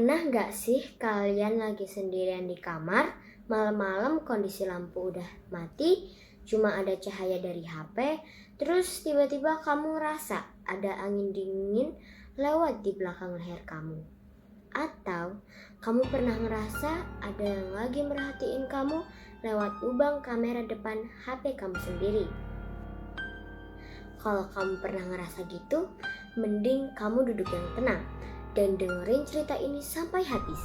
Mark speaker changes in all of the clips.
Speaker 1: Pernah gak sih kalian lagi sendirian di kamar, malam-malam kondisi lampu udah mati, cuma ada cahaya dari HP, terus tiba-tiba kamu ngerasa ada angin dingin lewat di belakang leher kamu? Atau kamu pernah ngerasa ada yang lagi merhatiin kamu lewat lubang kamera depan HP kamu sendiri? Kalau kamu pernah ngerasa gitu, mending kamu duduk yang tenang dan dengerin cerita ini sampai habis.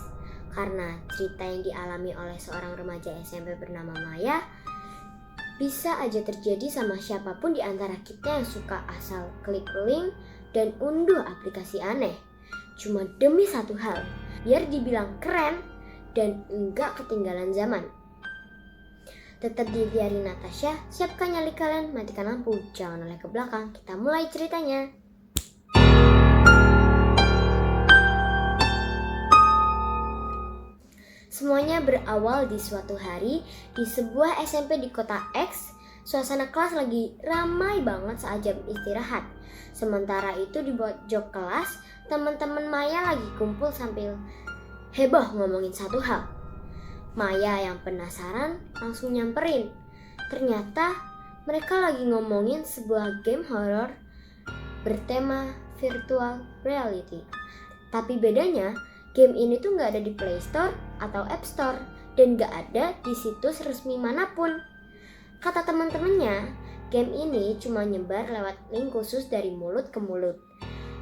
Speaker 1: Karena cerita yang dialami oleh seorang remaja SMP bernama Maya bisa aja terjadi sama siapapun di antara kita yang suka asal klik link dan unduh aplikasi aneh. Cuma demi satu hal, biar dibilang keren dan enggak ketinggalan zaman. Tetap di Diari Natasha, siapkan nyali kalian, matikan lampu, jangan oleh ke belakang, kita mulai ceritanya. Semuanya berawal di suatu hari di sebuah SMP di kota X. Suasana kelas lagi ramai banget saat jam istirahat. Sementara itu di pojok kelas, teman-teman Maya lagi kumpul sambil heboh ngomongin satu hal. Maya yang penasaran langsung nyamperin. Ternyata mereka lagi ngomongin sebuah game horor bertema virtual reality. Tapi bedanya, game ini tuh gak ada di Play Store atau App Store dan gak ada di situs resmi manapun. Kata teman-temannya, game ini cuma nyebar lewat link khusus dari mulut ke mulut.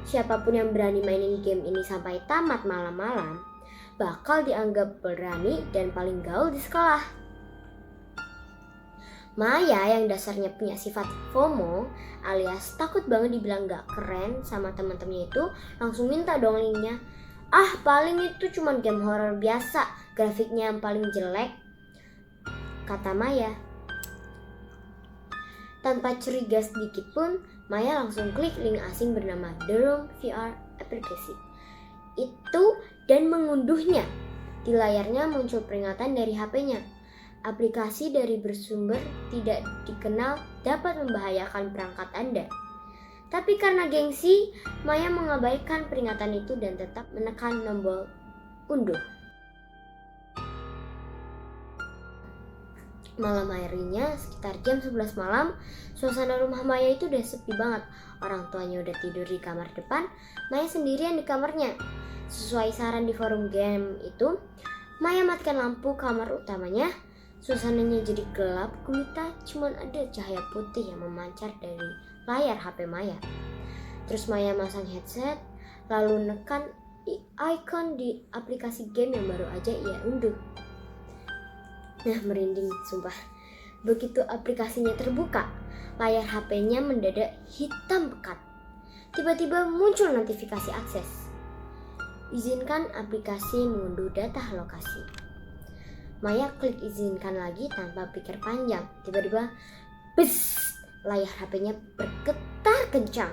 Speaker 1: Siapapun yang berani mainin game ini sampai tamat malam-malam bakal dianggap berani dan paling gaul di sekolah. Maya yang dasarnya punya sifat FOMO alias takut banget dibilang gak keren sama teman-temannya itu langsung minta dong linknya. Paling itu cuma game horor biasa, grafiknya yang paling jelek, kata Maya. Tanpa curiga sedikit pun, Maya langsung klik link asing bernama The Room VR Application itu dan mengunduhnya. Di layarnya muncul peringatan dari HP-nya. Aplikasi dari bersumber tidak dikenal dapat membahayakan perangkat Anda. Tapi karena gengsi, Maya mengabaikan peringatan itu dan tetap menekan tombol unduh. Malam harinya sekitar jam 11 malam, suasana rumah Maya itu udah sepi banget. Orang tuanya udah tidur di kamar depan, Maya sendirian di kamarnya. Sesuai saran di forum game itu, Maya matikan lampu kamar utamanya. Suasananya jadi gelap gulita, cuman ada cahaya putih yang memancar dari layar HP Maya. Terus Maya masang headset, lalu nekan icon di aplikasi game yang baru aja ia unduh. Nah, merinding sumpah. Begitu aplikasinya terbuka, layar HP-nya mendadak hitam pekat. Tiba-tiba muncul notifikasi akses. Izinkan aplikasi mengunduh data lokasi. Maya klik izinkan lagi tanpa pikir panjang. Tiba-tiba, bes! Layar HP-nya bergetar kencang.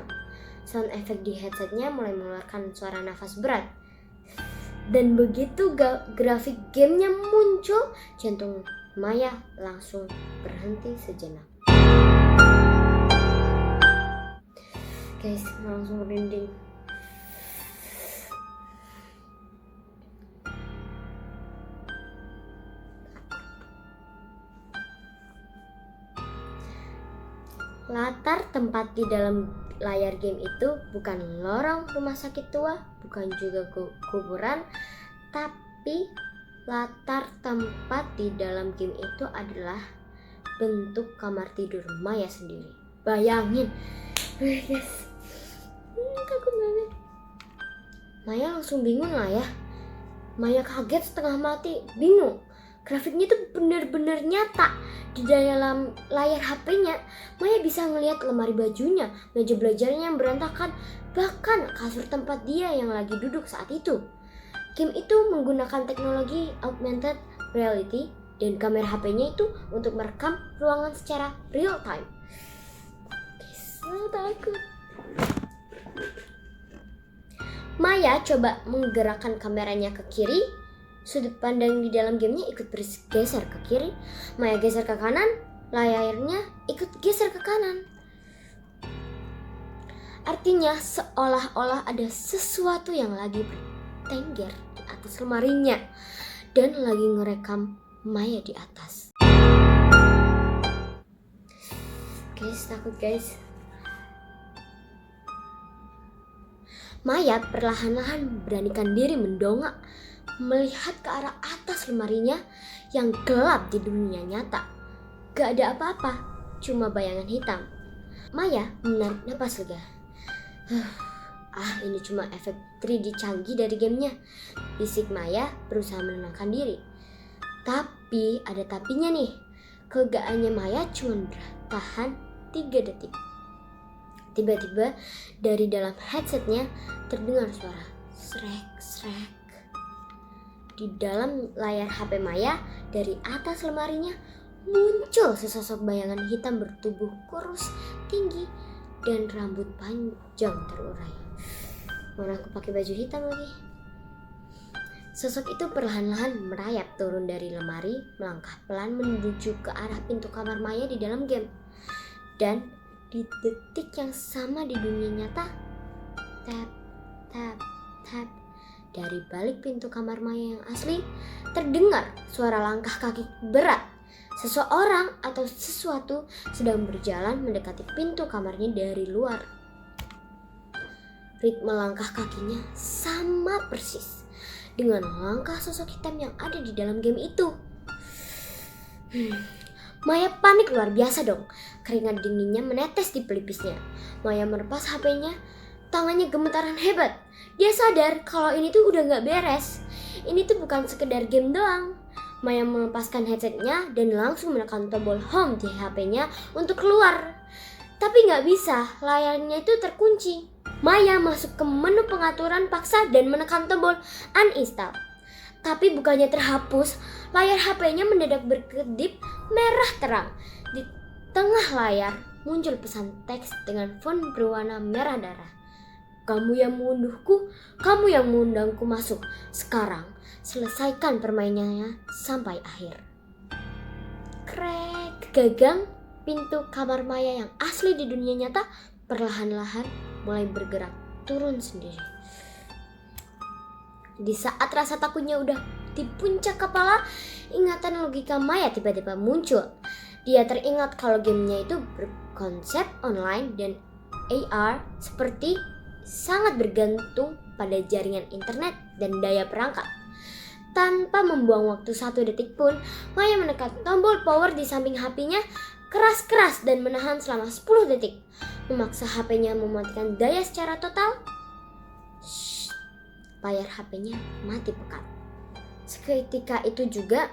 Speaker 1: Sound efek di headsetnya mulai mengeluarkan suara nafas berat. Dan begitu grafik gamenya muncul, jantung Maya langsung berhenti sejenak. Guys, langsung merinding. Latar tempat di dalam layar game itu bukan lorong rumah sakit tua, bukan juga kuburan, tapi latar tempat di dalam game itu adalah bentuk kamar tidur Maya sendiri. Bayangin, guys, takut banget. Maya langsung bingung lah ya. Maya kaget setengah mati, bingung. Grafiknya tuh bener-bener nyata. Di dalam layar HP-nya, Maya bisa ngelihat lemari bajunya, meja belajarnya yang berantakan, bahkan kasur tempat dia yang lagi duduk saat itu. Game itu menggunakan teknologi augmented reality dan kamera HP-nya itu untuk merekam ruangan secara real time. Takut. Maya coba menggerakkan kameranya ke kiri. Sudut pandang di dalam gamenya ikut bergeser ke kiri. Maya geser ke kanan, layarnya ikut geser ke kanan. Artinya seolah-olah ada sesuatu yang lagi bertengger di di atas lemarinya dan lagi ngerekam Maya di atas. Guys, takut guys. Maya perlahan-lahan beranikan diri mendongak melihat ke arah atas lemarinya yang gelap di dunia nyata. Gak ada apa-apa, cuma bayangan hitam. Maya menarik napas lega. Ini cuma efek 3D canggih dari gamenya, bisik Maya berusaha menenangkan diri. Tapi ada tapinya nih. Kelegaannya Maya cuma bertahan 3 detik. Tiba-tiba dari dalam headsetnya terdengar suara srek-srek. Di dalam layar HP Maya dari atas lemarinya muncul sesosok bayangan hitam bertubuh kurus, tinggi, dan rambut panjang terurai. Mana aku pakai baju hitam lagi. Sosok itu perlahan-lahan merayap turun dari lemari, melangkah pelan menuju ke arah pintu kamar Maya di dalam game. Dan di detik yang sama di dunia nyata, tap, tap, tap, dari balik pintu kamar Maya yang asli terdengar suara langkah kaki berat. Seseorang atau sesuatu sedang berjalan mendekati pintu kamarnya dari luar. Ritme langkah kakinya sama persis dengan langkah sosok hitam yang ada di dalam game itu. Maya panik luar biasa dong. Keringat dinginnya menetes di pelipisnya. Maya melepas HP-nya, tangannya gemetaran hebat. Dia sadar kalau ini tuh udah gak beres. Ini tuh bukan sekedar game doang. Maya melepaskan headsetnya dan langsung menekan tombol home di HP-nya untuk keluar. Tapi gak bisa, layarnya itu terkunci. Maya masuk ke menu pengaturan paksa dan menekan tombol uninstall. Tapi bukannya terhapus, layar HP-nya mendadak berkedip merah terang. Di tengah layar muncul pesan teks dengan font berwarna merah darah. Kamu yang mengunduhku, kamu yang mengundangku masuk. Sekarang, selesaikan permainannya sampai akhir. Krek, gagang pintu kamar Maya yang asli di dunia nyata perlahan-lahan mulai bergerak turun sendiri. Di saat rasa takutnya udah di puncak kepala, ingatan logika Maya tiba-tiba muncul. Dia teringat kalau gamenya itu berkonsep online dan AR seperti sangat bergantung pada jaringan internet dan daya perangkat. Tanpa membuang waktu 1 detik pun, Maya menekan tombol power di samping HP-nya keras-keras dan menahan selama 10 detik. Memaksa HP-nya mematikan daya secara total. Layar HP-nya mati pekat. Seketika itu juga,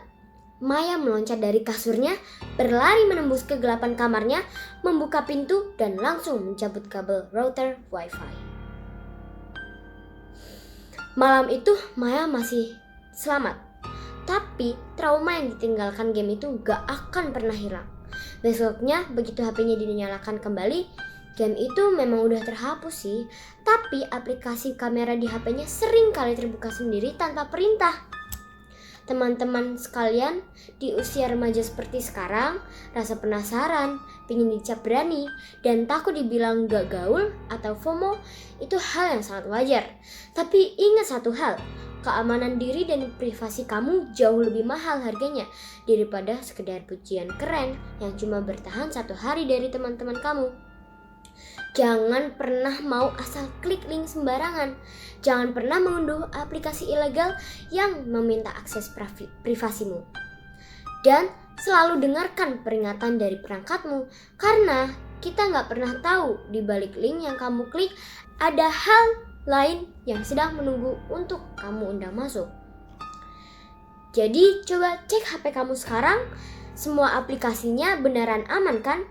Speaker 1: Maya meloncat dari kasurnya, berlari menembus kegelapan kamarnya, membuka pintu dan langsung mencabut kabel router WiFi. Malam itu Maya masih selamat, tapi trauma yang ditinggalkan game itu gak akan pernah hilang. Besoknya begitu HP-nya dinyalakan kembali, game itu memang udah terhapus sih, tapi aplikasi kamera di HP-nya sering kali terbuka sendiri tanpa perintah. Teman-teman sekalian, di usia remaja seperti sekarang, rasa penasaran, pingin dicap berani, dan takut dibilang gak gaul atau FOMO itu hal yang sangat wajar. Tapi ingat satu hal, keamanan diri dan privasi kamu jauh lebih mahal harganya daripada sekedar pujian keren yang cuma bertahan 1 hari dari teman-teman kamu. Jangan pernah mau asal klik link sembarangan. Jangan pernah mengunduh aplikasi ilegal yang meminta akses privasimu. Dan selalu dengarkan peringatan dari perangkatmu, karena kita nggak pernah tahu di balik link yang kamu klik ada hal lain yang sedang menunggu untuk kamu undang masuk. Jadi coba cek HP kamu sekarang, semua aplikasinya beneran aman kan?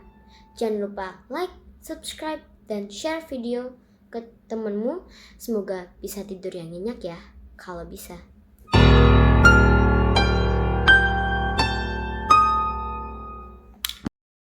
Speaker 1: Jangan lupa like, subscribe, dan share video ke temenmu. Semoga bisa tidur yang nyenyak ya, kalau bisa.